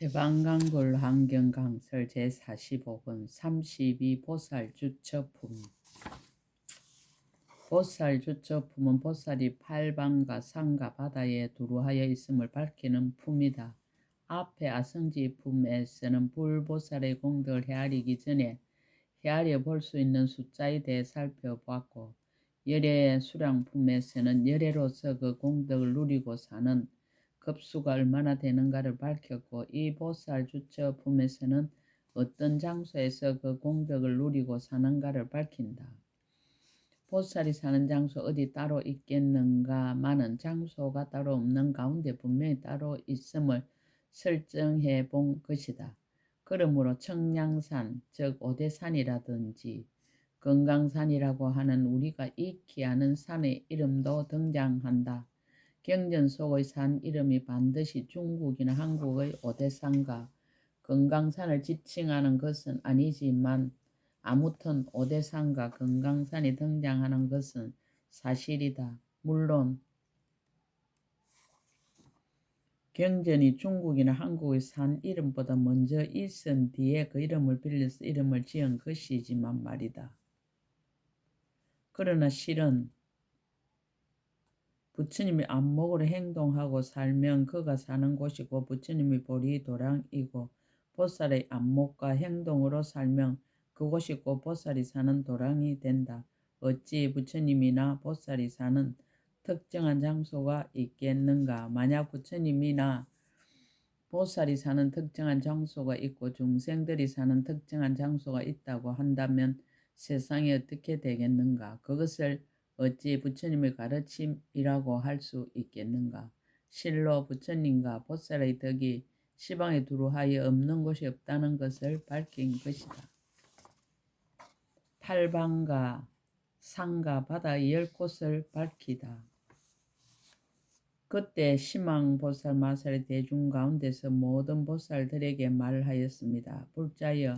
대방강굴 환경강설 제45권 32 보살주처품. 보살주처품은 보살이 팔방과 산과 바다에 두루하여 있음을 밝히는 품이다. 앞에 아성지 품에서는 불보살의 공덕을 헤아리기 전에 헤아려 볼 수 있는 숫자에 대해 살펴보았고, 열애 수량품에서는 열애로서 그 공덕을 누리고 사는 급수가 얼마나 되는가를 밝혔고, 이 보살 주처품에서는 어떤 장소에서 그 공덕을 누리고 사는가를 밝힌다. 보살이 사는 장소 어디 따로 있겠는가마는 장소가 따로 없는 가운데 분명히 따로 있음을 설정해 본 것이다. 그러므로 청량산, 즉 오대산이라든지 건강산이라고 하는 우리가 익히 아는 산의 이름도 등장한다. 경전 속의 산 이름이 반드시 중국이나 한국의 오대산과 건강산을 지칭하는 것은 아니지만 아무튼 오대산과 건강산이 등장하는 것은 사실이다. 물론 경전이 중국이나 한국의 산 이름보다 먼저 있은 뒤에 그 이름을 빌려서 이름을 지은 것이지만 말이다. 그러나 실은 부처님이 안목으로 행동하고 살면 그가 사는 곳이고, 부처님이 보리 도량이고, 보살의 안목과 행동으로 살면 그곳이 곧 보살이 사는 도량이 된다. 어찌 부처님이나 보살이 사는 특정한 장소가 있겠는가? 만약 부처님이나 보살이 사는 특정한 장소가 있고 중생들이 사는 특정한 장소가 있다고 한다면 세상이 어떻게 되겠는가? 그것을 어찌 부처님의 가르침이라고 할 수 있겠는가? 실로 부처님과 보살의 덕이 시방에 두루하여 없는 곳이 없다는 것을 밝힌 것이다. 팔방과 산과 바다의 10곳을 밝히다. 그때 시망보살 마살의 대중 가운데서 모든 보살들에게 말하였습니다. 불자여,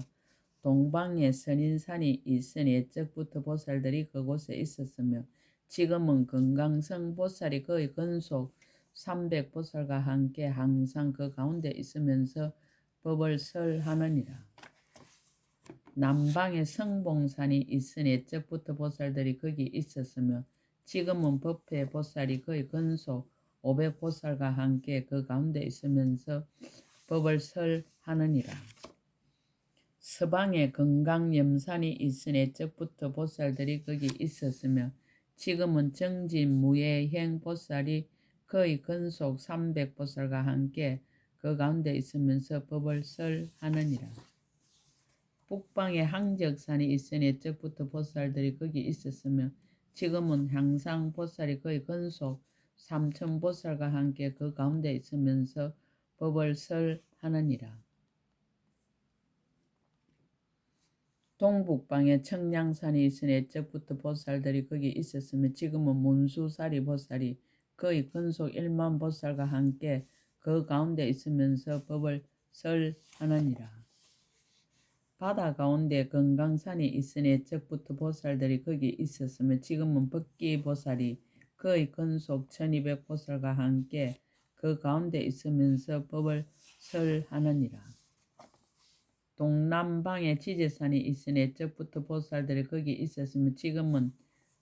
동방에 선인산이 있으니 옛적부터 보살들이 그곳에 있었으며 지금은 건강성 보살이 그의 근속 300보살과 함께 항상 그 가운데 있으면서 법을 설하느니라. 남방에 성봉산이 있으니 옛적부터 보살들이 거기 있었으며 지금은 법회 보살이 그의 근속 500보살과 함께 그 가운데 있으면서 법을 설하느니라. 서방에 건강염산이 있으니 옛적부터 보살들이 거기 있었으며 지금은 정진무예행 보살이 그의 근속 300보살과 함께 그 가운데 있으면서 법을 설하느니라. 북방에 항적산이 있으니 옛적부터 보살들이 거기 있었으며 지금은 향상보살이 그의 근속 3000보살과 함께 그 가운데 있으면서 법을 설하느니라. 동북방에 청량산이 있으니 옛적부터 보살들이 거기 있었으며 지금은 문수사리 보살이 그의 근속 1만 보살과 함께 그 가운데 있으면서 법을 설하느니라. 바다 가운데 건강산이 있으니 옛적부터 보살들이 거기 있었으며 지금은 법기보살이 그의 근속 1200보살과 함께 그 가운데 있으면서 법을 설하느니라. 동남방에 지제산이 있으니 옛적부터 보살들이 거기 있었으며 지금은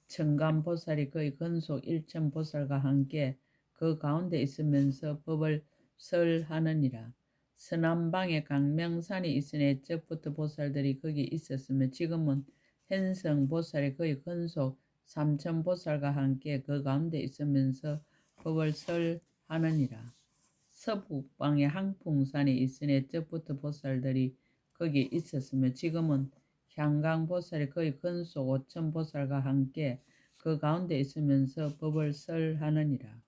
청감보살이 그의 근속 1000보살과 함께 그 가운데 있으면서 법을 설하느니라. 서남방에 강명산이 있으니 옛적부터 보살들이 거기 있었으며 지금은 현성보살이 그의 근속 3000보살과 함께 그 가운데 있으면서 법을 설하느니라. 서북방에 항풍산이 있으니 옛적부터 보살들이 거기 있었으며 지금은 향강보살이 그의 근속 5000보살과 함께 그 가운데 있으면서 법을 설하느니라.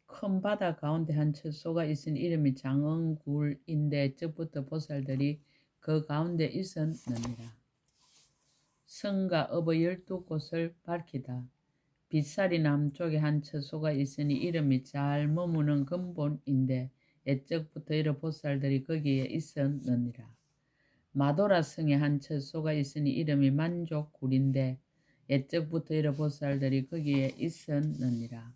큰 바다 가운데 한 처소가 있으니 이름이 장흥굴인데 옛적부터 보살들이 그 가운데 있었느니라. 성과 업의 12곳을 밝히다. 빗살이 남쪽에 한 처소가 있으니 이름이 잘 머무는 근본인데 옛적부터 이러 보살들이 거기에 있었느니라. 마도라성에 한 처소가 있으니 이름이 만족굴인데 옛적부터 이러 보살들이 거기에 있었느니라.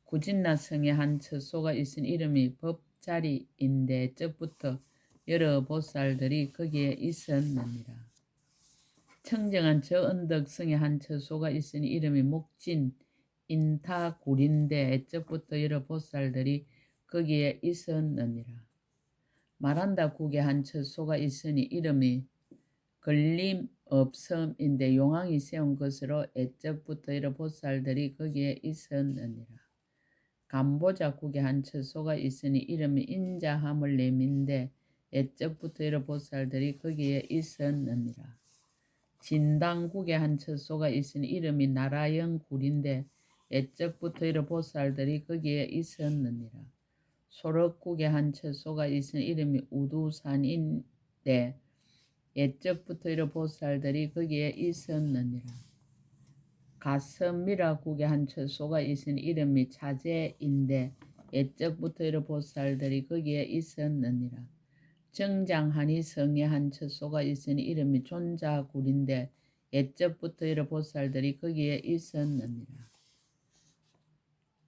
구진나성에 한 처소가 있으니 이름이 자리인데 적부터 여러 보살들이 거기에 있었느니라. 청정한 저 언덕성에 한 처소가 있으니 이름이 목진 인타굴인데 적부터 여러 보살들이 거기에 있었느니라. 말한다 국에 한 처소가 있으니 이름이 걸림없음인데 용왕이 세운 것으로 애적부터 여러 보살들이 거기에 있었느니라. 감보자 국에 한 처소가 있으니 이름이 인자함을 내민데 애적부터 여러 보살들이 거기에 있었느니라. 진당국에 한 처소가 있으니 이름이 나라영굴인데 애적부터 여러 보살들이 거기에 있었느니라. 소럭국에 한 처소가 있으니 이름이 우두산인데 옛적부터 여러 보살들이 거기에 있었느니라. 가슴미라국에 한 처소가 있으니 이름이 차제인데 옛적부터 여러 보살들이 거기에 있었느니라. 정장하니 성에 한 처소가 있으니 이름이 존자굴인데 옛적부터 여러 보살들이 거기에 있었느니라.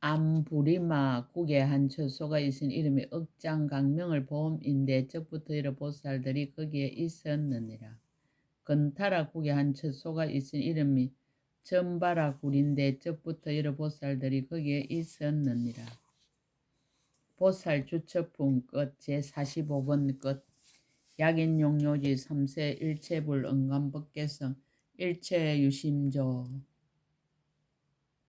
암부리마 국에 한 처소가 있으니 이름이 억장강명을 보험인데 적부터 여러 보살들이 거기에 있었느니라. 건타라 국에 한 처소가 있으니 이름이 전바라 굴인데 적부터 여러 보살들이 거기에 있었느니라. 보살 주처품 끝 제45번 끝. 약인용료지 3세 일체불 응감법계성 일체유심조.